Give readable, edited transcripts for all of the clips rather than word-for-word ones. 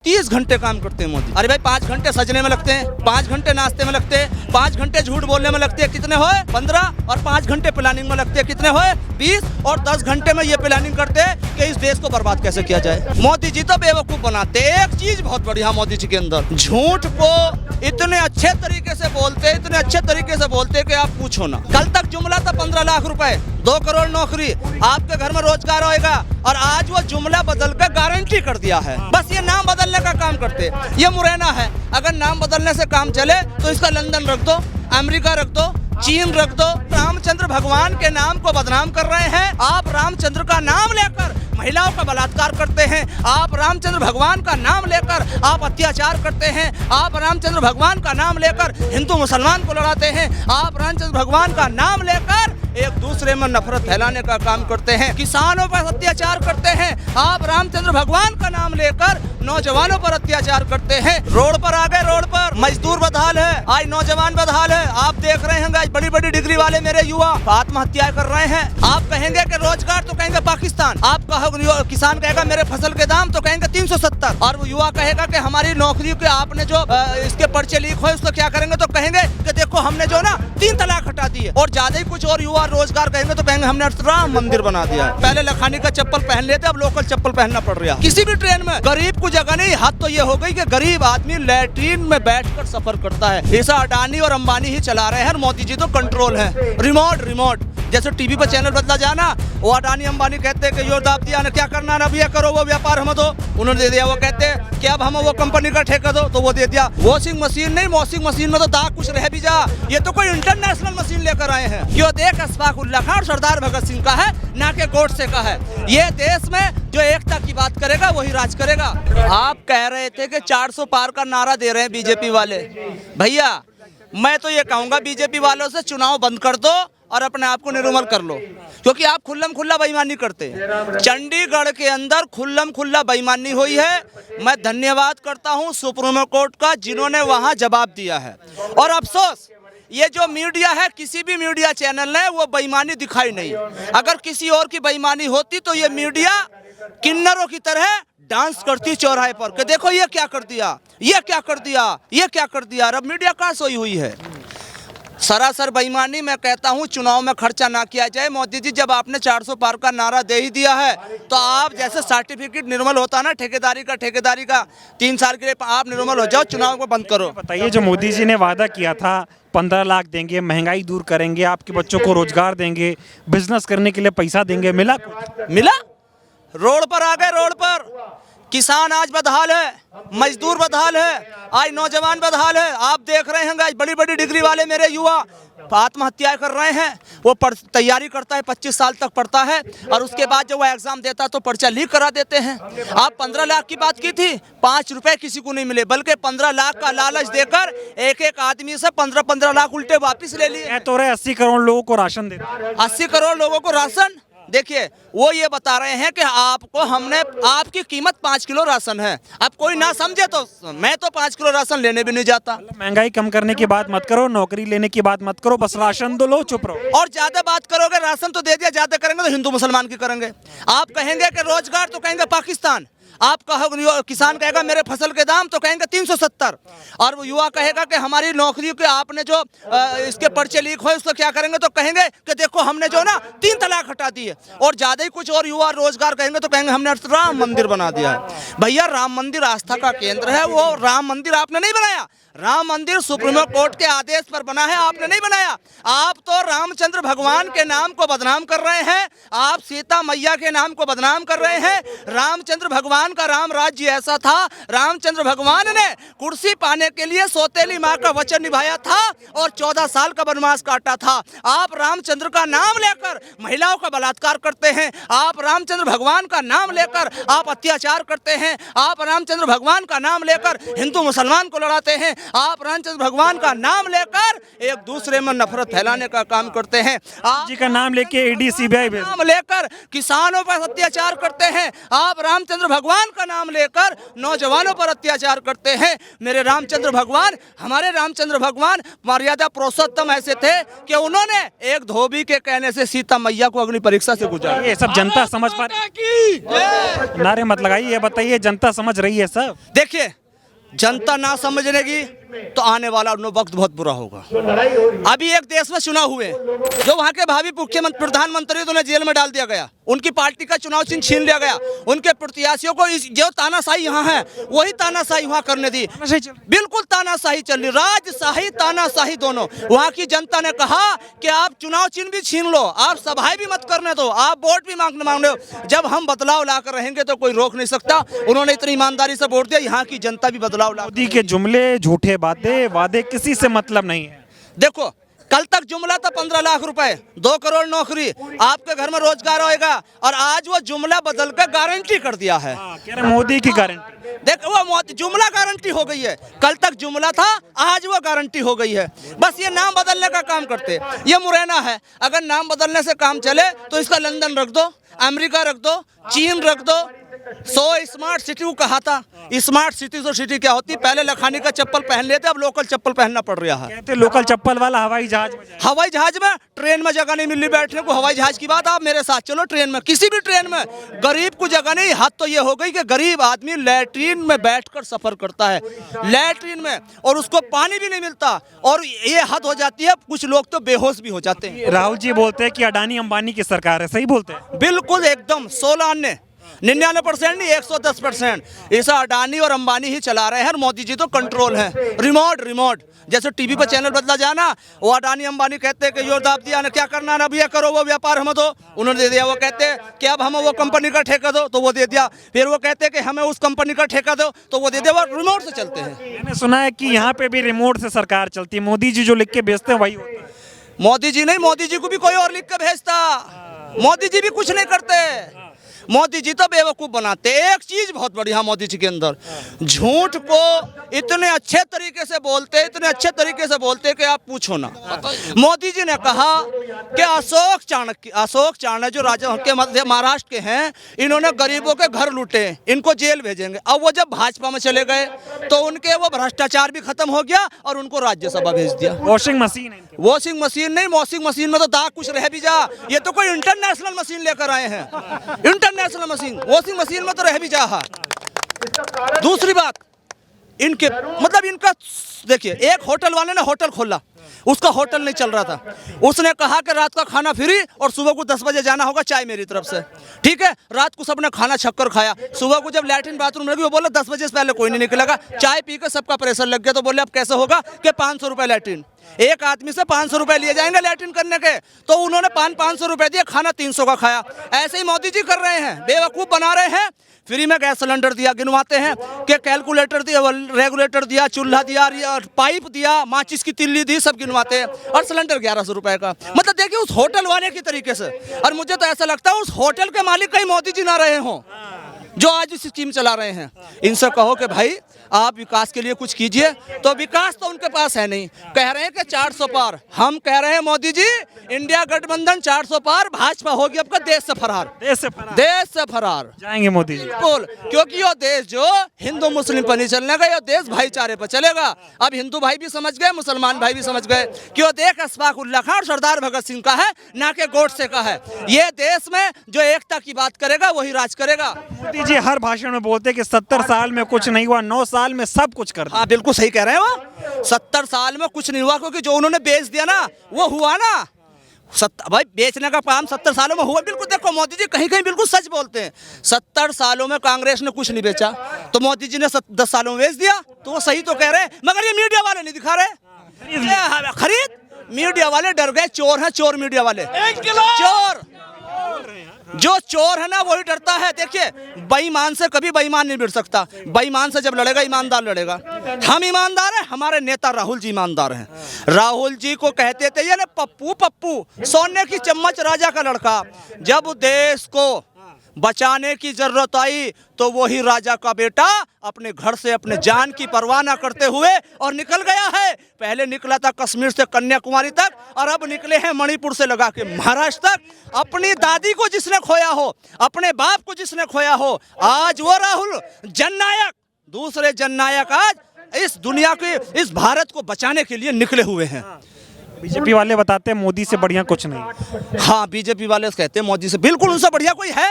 30 घंटे काम करते हैं मोदी। अरे भाई 5 घंटे सजने में लगते हैं, 5 घंटे नाश्ते में लगते हैं, 5 घंटे झूठ बोलने में लगते हैं, कितने होए 15, और 5 घंटे प्लानिंग में लगते हैं, कितने होए 20, और 10 घंटे में ये प्लानिंग करते हैं कि इस देश को बर्बाद कैसे किया जाए। मोदी जी तो बेवकूफ बनाते। एक चीज बहुत बढ़िया मोदी जी के अंदर, झूठ को इतने अच्छे तरीके से बोलते, इतने अच्छे तरीके से बोलते कि आप पूछो ना। कल तक जुमला था 15 लाख रुपए, 2 करोड़ नौकरी, आपके घर में रोजगार होएगा, और आज वो जुमला बदल कर गारंटी कर दिया है। बस ये नाम बदलने का काम करते। ये मुरैना है, अगर नाम बदलने से काम चले तो इसका लंदन रख दो, अमेरिका रख दो, चीन रख दो। रामचंद्र भगवान के नाम को बदनाम कर रहे हैं आप। रामचंद्र का नाम लेकर महिलाओं का बलात्कार करते हैं आप। रामचंद्र भगवान का नाम लेकर आप अत्याचार करते हैं आप। रामचंद्र भगवान का नाम लेकर हिंदू मुसलमान को लड़ाते हैं आप। रामचंद्र भगवान का नाम लेकर एक दूसरे में नफरत फैलाने का काम करते हैं, किसानों पर अत्याचार करते हैं आप। रामचंद्र भगवान का नाम लेकर नौजवानों पर अत्याचार करते हैं। रोड पर आ गए, रोड पर मजदूर बदहाल है, आज नौजवान बदहाल है। आप देख रहे हैं आज बड़ी बड़ी डिग्री वाले मेरे युवा आत्महत्या कर रहे हैं। आप कहेंगे कि रोजगार, तो कहेंगे पाकिस्तान। आप किसान कहेगा मेरे फसल के दाम, तो कहेंगे 370, और वो युवा कहेगा कि हमारी नौकरी के आपने जो इसके पर्चे लीक हुए उसको क्या करेंगे, तो कहेंगे कि देखो हमने जो ना 3 तलाक हटा दिए। और ज्यादा ही कुछ और युवा रोजगार कहेंगे तो कहेंगे हमने राम मंदिर बना दिया। पहले लखानी का चप्पल पहन लेते, अब लोकल चप्पल पहनना पड़ रहा है। किसी भी ट्रेन में गरीब को जगह नहीं। हद तो ये हो गई कि गरीब आदमी लैट्रीन में बैठकर सफर करता है। ऐसा अडानी और अंबानी ही चला रहे हैं, मोदी जी तो कंट्रोल है। रिमोट जैसे टीवी पर चैनल बदला जाना, वो अडानी अंबानी कहते हैं कि यो दाब दिया ना, क्या करना ना, अब ये करो, वो व्यापार हम दो, उन्होंने दे दिया। वो कहते हैं कि अब हम वो कंपनी का ठेका दो, तो वो दे दिया। वॉशिंग मशीन नहीं, वॉशिंग मशीन में तो दाग कुछ रह भी जा। ये तो कोई इंटरनेशनल मशीन लेकर आए हैं। क्यों देख अशफाकुल्लाह खान और सरदार भगत सिंह का है, ना के गोडसे का है। ये देश में जो एकता की बात करेगा वही राज करेगा। आप कह रहे थे कि 400 पार का नारा दे रहे हैं बीजेपी वाले। भैया मैं तो ये कहूँगा बीजेपी वालों से चुनाव बंद कर दो और अपने आप को निर्मल कर लो, क्योंकि आप खुल्लम खुल्ला बेईमानी करते हैं। चंडीगढ़ के अंदर खुल्लम खुल्ला बेईमानी हुई है। मैं धन्यवाद करता हूं सुप्रीम कोर्ट का, जिन्होंने वहां जवाब दिया है। और अफसोस ये जो मीडिया है, किसी भी मीडिया चैनल ने वो बेईमानी दिखाई नहीं। अगर किसी और की बेईमानी होती तो ये मीडिया किन्नरों की तरह डांस करती चौराहे पर कि देखो ये क्या कर दिया, ये क्या कर दिया, ये क्या कर दिया। अब मीडिया कहाँ सोई हुई है। सरासर बेईमानी। मैं कहता हूं चुनाव में खर्चा ना किया जाए। मोदी जी जब आपने 400 पार का नारा दे ही दिया है, तो आप जैसे सर्टिफिकेट निर्मल होता ना ठेकेदारी का 3 साल के लिए आप निर्मल हो जाओ, चुनाव को बंद करो। बताइए, जो मोदी जी ने वादा किया था 15 लाख देंगे, महंगाई दूर करेंगे, आपके बच्चों को रोजगार देंगे, बिजनेस करने के लिए पैसा देंगे, मिला? रोड पर आ गए, रोड पर किसान आज बदहाल है, मजदूर बदहाल है, आज नौजवान बदहाल है। आप देख रहे हैं आज बड़ी बड़ी डिग्री वाले मेरे युवा आत्महत्या कर रहे हैं। वो तैयारी करता है, 25 साल तक पढ़ता है, और उसके बाद जब वो एग्जाम देता है तो पर्चा लीक करा देते हैं। आप 15 लाख की बात की थी, 5 रुपए किसी को नहीं मिले, बल्कि 15 लाख का लालच देकर एक आदमी से 15 लाख उल्टे वापिस ले लिए। तो 80 करोड़ लोगों को राशन दे, 80 करोड़ लोगों को राशन। देखिए वो ये बता रहे हैं कि आपको हमने, आपकी कीमत 5 किलो राशन है। अब कोई ना समझे तो मैं तो 5 किलो राशन लेने भी नहीं जाता। महंगाई कम करने की बात मत करो, नौकरी लेने की बात मत करो, बस राशन दो, लो चुप रहो। और ज्यादा बात करोगे, राशन तो दे दिया, ज्यादा करेंगे तो हिंदू मुसलमान की करेंगे। आप कहेंगे कि रोजगार, तो कहेंगे पाकिस्तान। आप किसान कहेगा मेरे फसल के दाम, तो कहेंगे 370, और वो युवा कहेगा कि हमारी नौकरी के आपने जो इसके पर्चे लीक हुए उसको क्या करेंगे, तो कहेंगे कि देखो हमने जो ना 3 तलाक हटा दिए। और ज्यादा ही कुछ और युवा रोजगार कहेंगे तो कहेंगे हमने राम मंदिर बना दिया है। भैया राम मंदिर आस्था का केंद्र है, वो राम मंदिर आपने नहीं बनाया। राम मंदिर सुप्रीम कोर्ट के आदेश पर बना है, आपने नहीं बनाया। आप तो रामचंद्र भगवान के नाम को बदनाम कर रहे हैं, आप सीता मैया के नाम को बदनाम कर रहे हैं। रामचंद्र भगवान का राम राज्य ऐसा था, रामचंद्र भगवान ने कुर्सी पाने के लिए सौतेली माँ का वचन निभाया था और 14 साल का वनवास काटा था। आप रामचंद्र का नाम लेकर महिलाओं का बलात्कार करते हैं। आप रामचंद्र भगवान का नाम लेकर आप अत्याचार करते हैं। आप रामचंद्र भगवान का नाम लेकर हिंदू मुसलमान को लड़ाते हैं। आप रामचंद्र भगवान का नाम लेकर एक दूसरे में नफरत फैलाने का काम करते हैं। आप जी का नाम लेके ईडी सीबीआई नाम लेकर किसानों पर अत्याचार करते हैं। आप रामचंद्र भगवान भगवान का नाम लेकर नौजवानों पर अत्याचार करते हैं। मेरे रामचंद्र भगवान, हमारे रामचंद्र भगवान मर्यादा पुरुषोत्तम ऐसे थे कि उन्होंने एक धोबी के कहने से सीता मैया को अग्नि परीक्षा से गुजारा। ये सब जनता समझ पा रही? नारे मत लगाइए, बताइए जनता समझ रही है सब? देखिए, जनता ना समझने की तो आने वाला वक्त बहुत बुरा होगा। अभी एक देश में चुनाव हुए, जो वहां के भावी मुख्यमंत्री प्रधानमंत्री तो उन्हें जेल में डाल दिया गया, उनकी पार्टी का चुनाव चिन्ह छीन लिया गया, उनके प्रत्याशियों को जो तानाशाही यहाँ है वही तानाशाही वहाँ करने दी। बिल्कुल तानाशाही चल रही, राजशाही तानाशाही दोनों। वहाँ की जनता ने कहा कि आप चुनाव चिन्ह भी छीन लो, आप सभाएं भी मत करने दो, आप वोट भी मांग लो, जब हम बदलाव लाकर रहेंगे तो कोई रोक नहीं सकता। उन्होंने इतनी ईमानदारी से वोट दिया, यहाँ की जनता भी बदलाव ला। मोदी के जुमले, झूठे बातें, वादे किसी से मतलब नहीं है। देखो, कल तक जुमला था 15 लाख रुपए, 2 करोड़ नौकरी, आपके घर में रोजगार होएगा, और आज वो जुमला बदल कर गारंटी कर दिया है। कह रहे मोदी की गारंटी। देखो, वो जुमला गारंटी हो गई है। कल तक जुमला था, आज वो गारंटी हो गई है। बस ये नाम बदलने का काम करते। ये मुरैना है, अगर नाम बदलने से काम चले तो इसका लंदन रख दो, अमेरिका रख दो, चीन रख दो। 100 स्मार्ट सिटी को कहा था। स्मार्ट सिटी तो सिटी क्या होती, पहले लखानी का चप्पल पहन लेते, अब लोकल चप्पल पहनना पड़ रहा है। कहते लोकल चप्पल वाला हवाई जहाज में जाए। हवाई जहाज में, ट्रेन में जगह नहीं मिल रही बैठने को। हवाई जहाज की बात, आप मेरे साथ चलो ट्रेन में, किसी भी ट्रेन में गरीब को जगह नहीं। हद तो ये हो गई कि गरीब आदमी लैट्रीन में बैठकर सफर करता है, लैट्रीन में, और उसको पानी भी नहीं मिलता। और ये हद हो जाती है, कुछ लोग तो बेहोश भी हो जाते हैं। राहुल जी बोलते हैं कि अडानी अंबानी की सरकार है, सही बोलते हैं? बिल्कुल एकदम 99% नहीं, 110%। ऐसा अडानी और अंबानी ही चला रहे हैं, और मोदी जी तो कंट्रोल है। रिमोट जैसे टीवी पर चैनल बदला जाए ना, वो अडानी अंबानी कहते हैं कि यो दाब दिया ना, क्या करना ना, अब ये करो, वो व्यापार हम दो, उन्होंने दे दिया। वो कहते हैं कि अब हमें वो कंपनी का ठेका दो, तो वो दे दिया। फिर वो कहते हैं कि हमें उस कंपनी का ठेका दो, तो वो दे दिया। वो रिमोट से चलते हैं। मैंने सुना है कि यहाँ पे भी रिमोट से सरकार चलती है, मोदी जी जो लिख के भेजते हैं वही होता है। मोदी जी नहीं, मोदी जी को भी कोई और लिख के भेजता। मोदी जी भी कुछ नहीं करते, मोदी जी तो बेवकूफ़ बनाते। एक चीज़ बहुत बढ़िया मोदी जी के अंदर, झूठ को इतने अच्छे तरीके से बोलते, इतने अच्छे तरीके से बोलते कि आप पूछो ना। मोदी जी ने कहा कि अशोक चाणक्य जो राजा के मध्य महाराष्ट्र के हैं, इन्होंने गरीबों के घर लूटे, इनको जेल भेजेंगे। अब वो जब भाजपा में चले गए तो उनके वो भ्रष्टाचार भी खत्म हो गया और उनको राज्यसभा भेज दिया। वॉशिंग मशीन है। वॉशिंग मशीन नहीं, वॉशिंग मशीन में तो दाग कुछ रह भी जा। ये तो कोई इंटरनेशनल मशीन लेकर आए हैं, इंटरनेशनल मशीन। वॉशिंग मशीन में तो रह भी जा। दूसरी बात, इनके मतलब इनका देखिए, एक होटल वाले ने होटल खोला, उसका होटल नहीं चल रहा था। उसने कहा कि रात का खाना फ्री और सुबह को 10 बजे जाना होगा, चाय मेरी तरफ से। ठीक है, रात को सबने खाना छक्कर खाया। सुबह को जब लैट्रिन बाथरूम लगी, वो बोला 10 बजे से पहले कोई नहीं निकलेगा। चाय पी के सबका प्रेशर लग गया, तो बोले अब कैसे होगा कि 500 रुपये लैट्रिन, एक आदमी से 500 रुपए लिए जाएंगे लैट्रिन करने के। तो उन्होंने 500 रुपए दिए, खाना 300 का खाया। ऐसे ही मोदी जी कर रहे हैं, बेवकूफ़ बना रहे हैं। फ्री में गैस सिलेंडर दिया, गिनवाते हैं कि कैलकुलेटर दिया, रेगुलेटर दिया, चूल्हा दिया, पाइप दिया, माचिस की तिल्ली दी, सब गिनवाते हैं। और सिलेंडर 1100 रुपए का। मतलब देखिए उस होटल वाले की तरीके से। और मुझे तो ऐसा लगता है उस होटल के मालिक कहीं मोदी जी ना रहे हों, जो आज इस स्कीम चला रहे हैं। इनसे कहो कि भाई आप विकास के लिए कुछ कीजिए, तो विकास तो उनके पास है नहीं। कह रहे हैं कि 400 पार, हम कह रहे हैं मोदी जी इंडिया गठबंधन 400 पार, भाजपा होगी आपका देश से फरार, देश से फरार जाएंगे मोदी जी। बिल्कुल, क्योंकि ये देश जो हिंदू मुस्लिम पर नहीं चलने का, ये देश भाईचारे पर चलेगा। अब हिंदू भाई भी समझ गए, मुसलमान भाई भी समझ गए कि वो देश अशफाक उल्लाह खान और सरदार भगत सिंह का है, ना कि गोडसे का है। ये देश में जो एकता की बात करेगा वही राज करेगा। मोदी जी हर भाषण में बोलते हैं कि 70 साल में कुछ नहीं हुआ, 9 साल में सब कुछ कर दिया। हाँ बिल्कुल सही कह रहे हैं वो। 70 साल में कुछ नहीं हुआ, क्योंकि जो उन्होंने बेच दिया ना वो हुआ ना। भाई बेचने का काम 70 सालों में हुआ। बिल्कुल देखो, मोदी जी कहीं कहीं बिल्कुल सच बोलते हैं। 70 सालों में कांग्रेस ने कुछ नहीं बेचा, तो मोदी जी ने 10 सालों में बेच दिया, तो वो सही तो कह रहे हैं। मगर ये मीडिया वाले नहीं दिखा रहे खरीद। मीडिया वाले डर गए, चोर हैं, चोर मीडिया वाले, चोर। जो चोर है ना वही डरता है। देखिए, बेईमान से कभी बेईमान नहीं भिड़ सकता। बेईमान से जब लड़ेगा ईमानदार लड़ेगा। हम ईमानदार हैं, हमारे नेता राहुल जी ईमानदार हैं। राहुल जी को कहते थे ये ना पप्पू, सोने की चम्मच राजा का लड़का। जब देश को बचाने की जरूरत आई तो वही राजा का बेटा अपने घर से अपने जान की परवाह न करते हुए और निकल गया है। पहले निकला था कश्मीर से कन्याकुमारी तक और अब निकले हैं मणिपुर से लगा के महाराष्ट्र तक। अपनी दादी को जिसने खोया हो, अपने बाप को जिसने खोया हो, आज वो राहुल जननायक, दूसरे जननायक आज इस दुनिया के, इस भारत को बचाने के लिए निकले हुए हैं। बीजेपी वाले बताते हैं मोदी से बढ़िया कुछ नहीं। हाँ, बीजेपी वाले कहते हैं मोदी से, बिल्कुल उनसे बढ़िया कोई है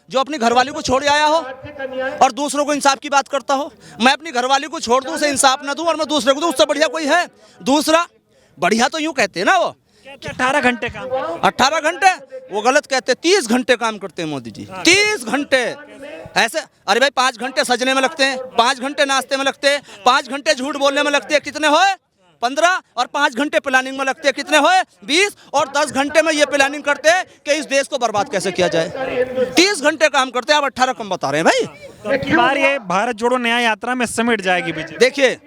जो अपनी घरवाली को छोड़ आया हो और दूसरों को इंसाफ की बात करता हो। मैं अपनी घरवाली को छोड़ दूं, उसे इंसाफ ना दूं और मैं दूसरे को दूं, उससे बढ़िया कोई है? दूसरा बढ़िया तो यूं कहते हैं ना, वो 18 घंटे काम, 18 घंटे, वो गलत कहते, 30 घंटे काम करते हैं मोदी जी, 30 घंटे ऐसे। अरे भाई 5 घंटे सजने में लगते हैं, 5 घंटे नाश्ते में लगते हैं, 5 घंटे झूठ बोलने में लगते हैं, कितने हुए? 15 और 5 घंटे प्लानिंग में लगते हैं, कितने हुए? 20 और 10 घंटे में ये प्लानिंग करते हैं कि इस देश को बर्बाद कैसे किया जाए। 30 घंटे काम करते हैं, आप 18 कम बता रहे हैं भाई। तो बार ये भारत जोड़ो न्याय यात्रा में समेट जाएगी बीजेपी। देखिए,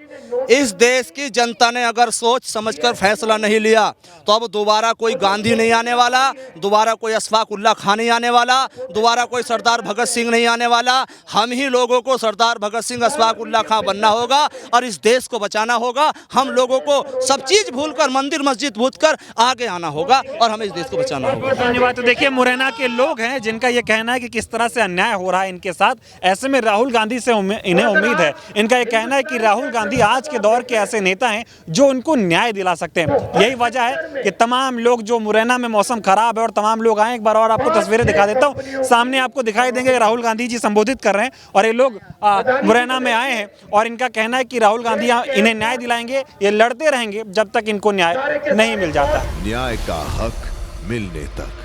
इस देश की जनता ने अगर सोच समझकर फैसला नहीं लिया तो अब दोबारा कोई गांधी नहीं आने वाला, दोबारा कोई अशफाक उल्ला खान नहीं आने वाला, दोबारा कोई सरदार भगत सिंह नहीं आने वाला। हम ही लोगों को सरदार भगत सिंह, अशफाक उल्ला खान बनना होगा और इस देश को बचाना होगा। हम लोगों को सब चीज भूलकर, मंदिर मस्जिद भूलकर आगे आना होगा और हमें इस देश को बचाना होगा। धन्यवाद। तो देखिए, मुरैना के लोग हैं जिनका ये कहना है कि किस तरह से अन्याय हो रहा है इनके साथ। ऐसे में राहुल गांधी से इन्हें उम्मीद है, इनका ये कहना है कि राहुल गांधी आज के दौर के ऐसे नेता हैं जो उनको न्याय दिला सकते हैं। यही वजह है कि तमाम लोग, जो मुरैना में मौसम खराब है और तमाम लोग आए, एक बार और आपको तस्वीरें दिखा देता हूं। सामने आपको दिखाई देंगे राहुल गांधी जी संबोधित कर रहे हैं और ये लोग मुरैना में आए हैं और इनका कहना है कि राहुल गांधी इन्हें न्याय दिलाएंगे, ये लड़ते रहेंगे जब तक इनको न्याय नहीं मिल जाता। न्याय का हक मिलने तक।